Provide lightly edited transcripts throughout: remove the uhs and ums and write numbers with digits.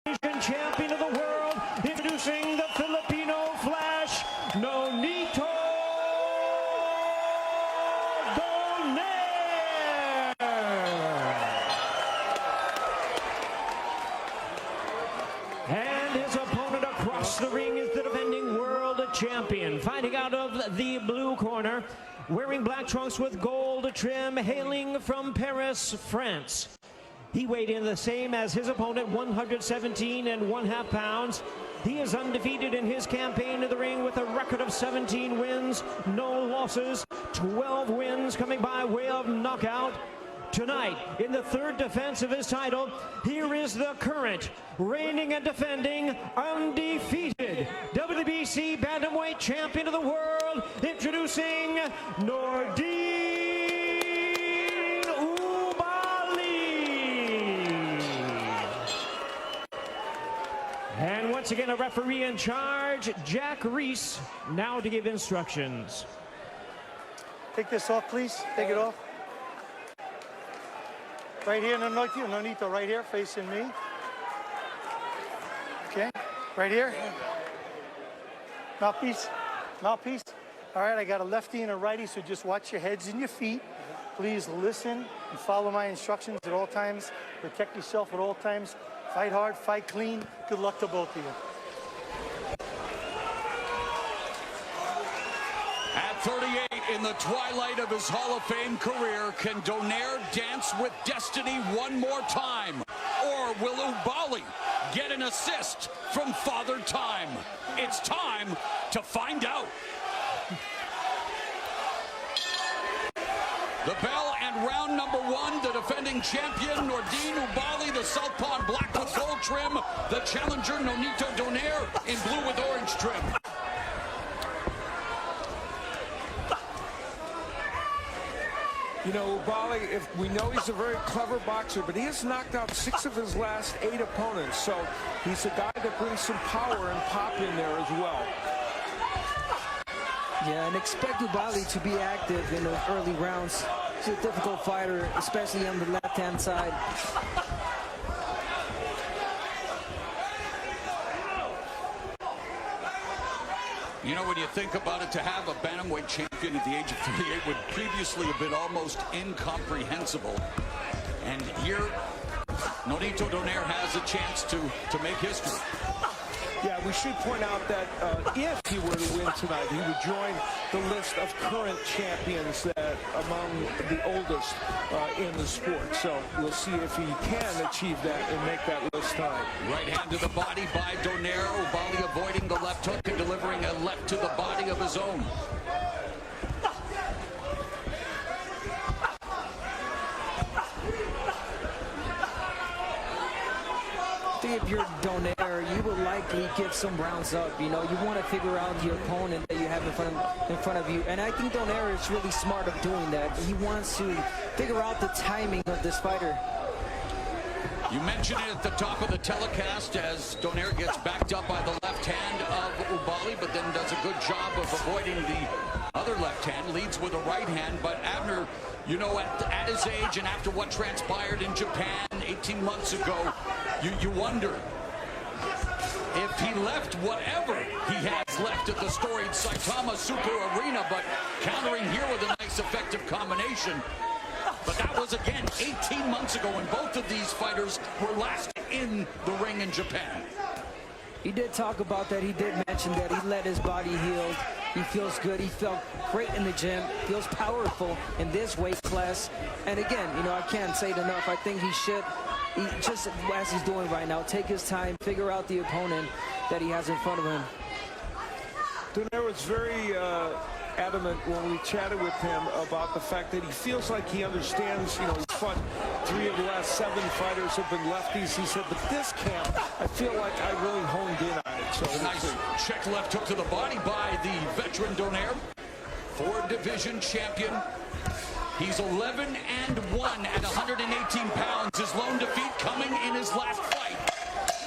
Asian champion of the world, introducing the Filipino Flash, Nonito. Donaire. And his opponent across the ring is the defending world champion, fighting out of the blue corner, wearing black trunks with gold trim, hailing from Paris, France. He weighed in the same as his opponent, 117½ pounds. He is undefeated in his campaign in the ring with a record of 17 wins, no losses, 12 wins coming by way of knockout. Tonight, in the third defense of his title, here is the current, reigning and defending, undefeated WBC Bantamweight Champion of the world, introducing Nordine Oubaali. And once again, a referee in charge, Jack Reese, now to give instructions. Take this off, please. Take it off. Right here, Nonito, right here, facing me. Okay, right here. Mouthpiece, mouthpiece. All right, I got a lefty and a righty, so just watch your heads and your feet. Please listen and follow my instructions at all times. Protect yourself at all times. Fight hard, fight clean. Good luck to both of you. At 38, in the twilight of his Hall of Fame career, can Donaire dance with destiny one more time? Or will Oubaali get an assist from Father Time? It's time to find out. The bell and round number one, the defending champion, Nordine Oubaali, the southpaw in black with gold trim, the challenger, Nonito Donaire, in blue with orange trim. You know, Oubaali, if we know he's a very clever boxer, but he has knocked out 6 of his last 8 opponents, so he's a guy that brings some power and pop in there as well. Yeah, and expect Oubaali to be active in the early rounds. He's a difficult fighter, especially on the left-hand side. You know, when you think about it, to have a bantamweight champion at the age of 38 would previously have been almost incomprehensible. And here, Nonito Donaire has a chance to make history. Yeah, we should point out that if he were to win tonight, he would join the list of current champions that among the oldest in the sport. So we'll see if he can achieve that and make that list tonight. Right hand to the body by Donaire. Oubaali avoiding the left hook and delivering a left to the body of his own. If you're Donaire, you will likely give some rounds up. You know, you want to figure out the opponent that you have in front of you. And I think Donaire is really smart of doing that. He wants to figure out the timing of this fighter. You mentioned it at the top of the telecast as Donaire gets backed up by the left hand of Oubaali, but then does a good job of avoiding the other left hand, leads with a right hand. But Abner, you know, at his age and after what transpired in Japan 18 months ago, you wonder if he left whatever he has left at the storied Saitama Super Arena, but countering here with a nice effective combination. But that was, again, 18 months ago when both of these fighters were last in the ring in Japan. He did talk about that. He did mention that he let his body heal. He feels good. He felt great in the gym. Feels powerful in this weight class. And again, you know, I can't say it enough. I think he should, just as he's doing right now, take his time, figure out the opponent that he has in front of him. Donaire was very adamant when we chatted with him about the fact that he feels like he understands, you know, he fought 3 of the last 7 fighters have been lefties. He said, but this camp, I feel like I really honed in on it. So nice check left hook to the body by the veteran Donaire, 4 division champion. He's 11-1 at 118 pounds. His lone defeat coming in his last fight.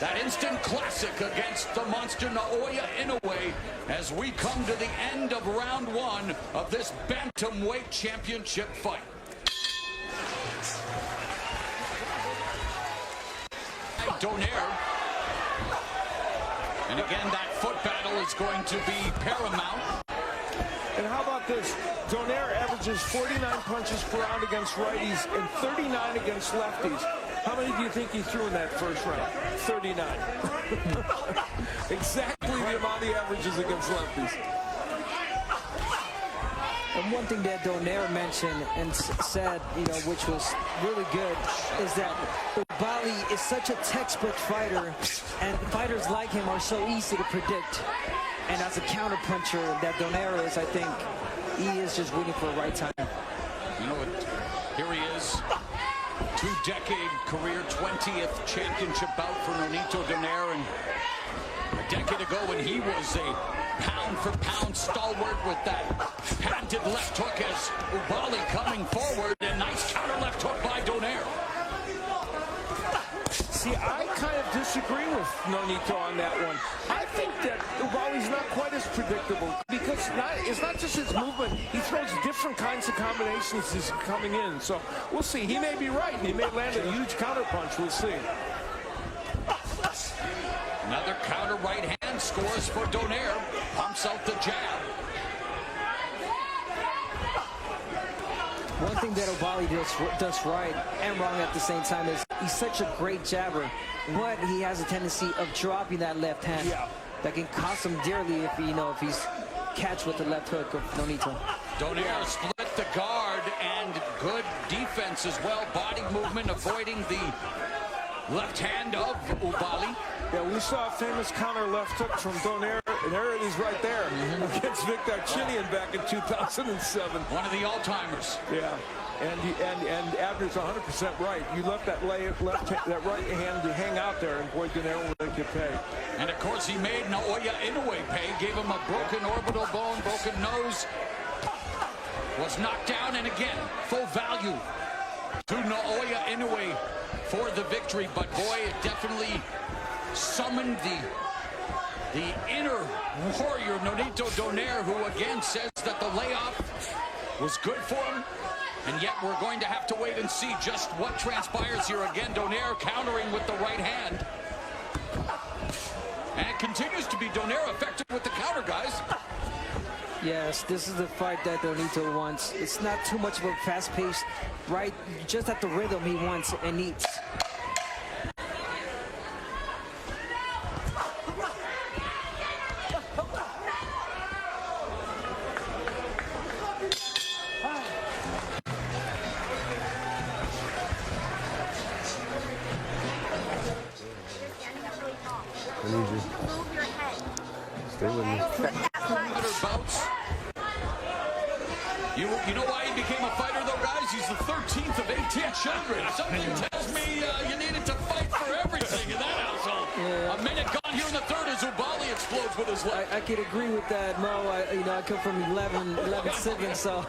That instant classic against the monster Naoya Inoue as we come to the end of round 1 of this bantamweight championship fight. Donaire And again, that foot battle is going to be paramount. And how about this? Donaire averages 49 punches per round against righties and 39 against lefties. How many do you think he threw in that first round? 39. Exactly the amount he averages against lefties. And one thing that Donaire mentioned and said, which was really good, is that Oubaali is such a textbook fighter, and fighters like him are so easy to predict. And as a counterpuncher that Donaire is, I think he is just waiting for the right time. You know what? Here he is. 2-decade career, 20th championship bout for Nonito Donaire. And a decade ago when he was a pound-for-pound stalwart with that patented left hook as Oubaali coming forward. And nice counter left hook by Donaire. See, I kind of disagree with Nonito on that one. I think that Oubaali's not quite as predictable because it's not just his movement. He throws different kinds of combinations as he's coming in. So we'll see. He may be right. He may land a huge counter punch. We'll see. Another counter right hand scores for Donaire. Pumps out the jab. One thing that Oubaali does right and wrong at the same time is he's such a great jabber, but he has a tendency of dropping that left hand. Yeah. That can cost him dearly if he's catch with the left hook of Nonito. Donaire split the guard and good defense as well. Body movement, avoiding the left hand of Oubaali. Yeah, we saw a famous counter left hook from Donaire, and there it is right there against Victor Chinian back in 2007. One of the all-timers. Yeah, and Abner's 100% right. You left that right hand to hang out there, and boy, Donaire will make you pay. And of course, he made Naoya Inoue pay. Gave him a broken orbital bone, broken nose. Was knocked down, and again, full value to Naoya Inoue for the victory. But boy, it definitely summoned the inner warrior, Nonito Donaire, who again says that the layoff was good for him. And yet we're going to have to wait and see just what transpires here. Again, Donaire countering with the right hand. And it continues to be Donaire effective with the counter, guys. Yes, this is the fight that Nonito wants. It's not too much of a fast pace, right? Just at the rhythm he wants and needs. I need you. Move your head. Stay with me. Bouts. You know why he became a fighter, though, guys? He's the 13th of 18 children. Something tells me you needed to fight for everything in that household. Yeah. A minute gone here in the third as Oubaali explodes with his left. I could agree with that, Mo. I come from 11 siblings, so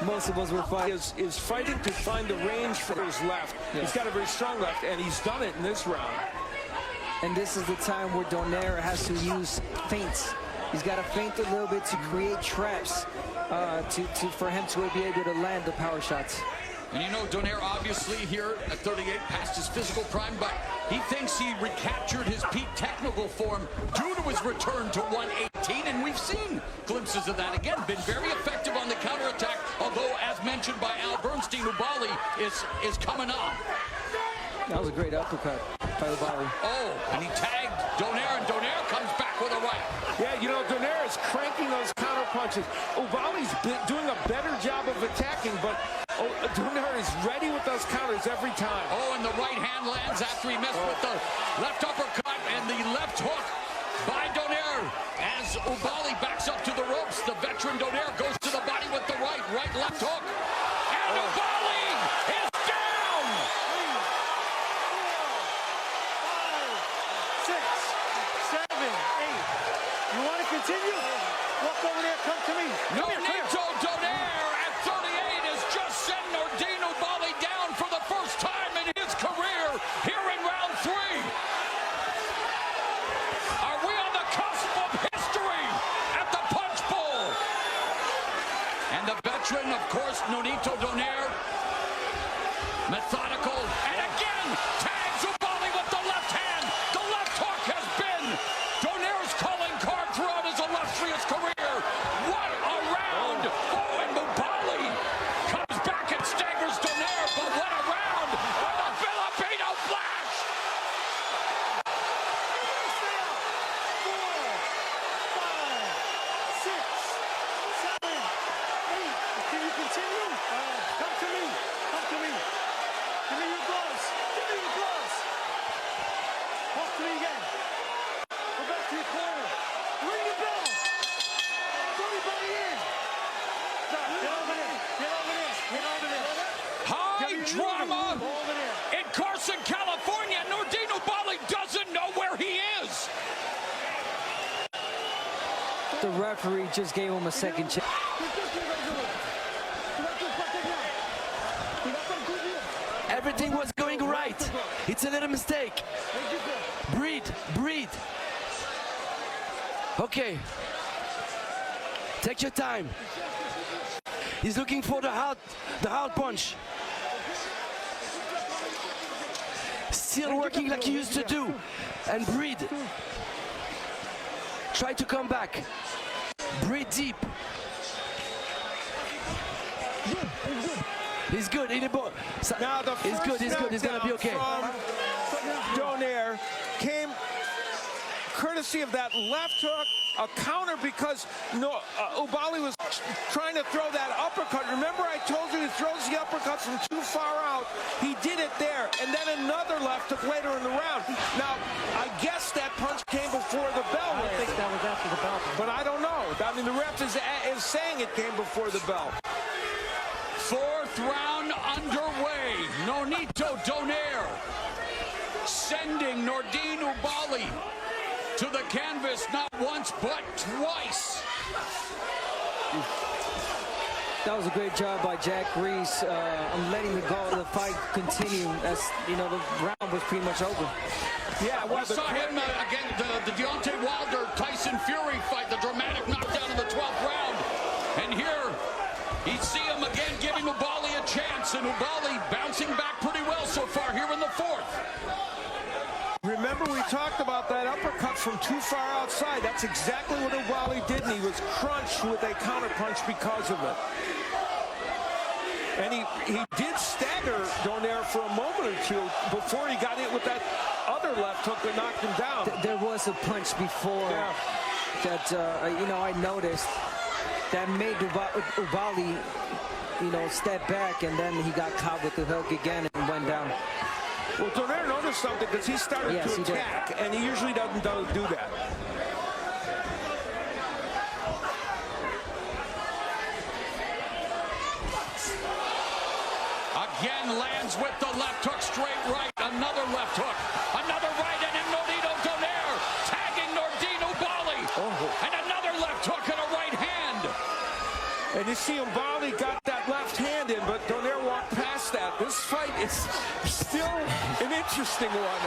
most of us were fighting. Is fighting to find the range for his left. Yes. He's got a very strong left, and he's done it in this round. And this is the time where Donaire has to use feints. He's got to feint a little bit to create traps for him to be able to land the power shots. And you know, Donaire obviously here at 38 past his physical prime, but he thinks he recaptured his peak technical form due to his return to 118, and we've seen glimpses of that again. Been very effective on the counterattack, although, as mentioned by Al Bernstein, Oubaali is coming on. That was a great uppercut by Oubaali. Oh, and he tagged Donaire, and Donaire comes back with a right. Yeah, you know, Donaire is cranking those counter punches. Oubaali's doing a better job of attacking, but Donaire is ready with those counters every time. Oh, and the right hand lands after he missed with the left uppercut and the left hook by Donaire. As Oubaali backs up to the ropes, the veteran Donaire goes to the body with the right left hook. And Oubaali is down! 5, 6, 7, 8. You want to continue? Walk over there, come to me. Nonito Donaire at 38 has just sent Nordine Oubaali down for the first time in his career here in round 3. Are we on the cusp of history at the Punch Bowl? And the veteran, of course, Nonito Donaire, methodical, and again tags Oubaali with the left hand. The left hook has been The referee just gave him a second chance. Everything was going right. It's a little mistake. Breathe, breathe. Okay. Take your time. He's looking for the hard punch. Still working like he used to do. And breathe. Try to come back. Breathe deep. He's good. Now the he's good. He's good. He's gonna be okay. Donaire came courtesy of that left hook, a counter because Oubaali was trying to throw that uppercut. Remember I told you he throws the uppercuts from too far out. He did it there, and then another left hook later in the round. Now, I guess that punch came before the bell. I think that was after the bell. But I don't know. I mean, the ref is saying it came before the bell. Fourth round underway. Nonito Donaire sending Nordine Oubaali to the canvas not once but twice. That was a great job by Jack Reese on letting the fight continue. As you know, the round was pretty much over. Yeah, we saw him again, the Deontay Wilder-Tyson Fury fight, the dramatic knockdown in the 12th round. And here, you see him again giving Oubaali a chance, and Oubaali bouncing back pretty well so far here in the 4th. Remember we talked about that uppercut from too far outside. That's exactly what Oubaali did, and he was crunched with a counterpunch because of it. And he did stagger Donaire for a moment or two before he got hit with that other left hook that knocked him down. There was a punch before that, you know, I noticed that made Oubaali, you know, step back, and then he got caught with the hook again and went down. Well, Donaire noticed something because he started to attack, and he usually doesn't do that. Again lands with the left hook, straight right, another left hook, another right, and then Nonito Donaire tagging Nordine Oubaali, and another left hook and a right hand. And you see Oubaali got that left hand in, but Donaire walked past that. This fight is still an interesting one.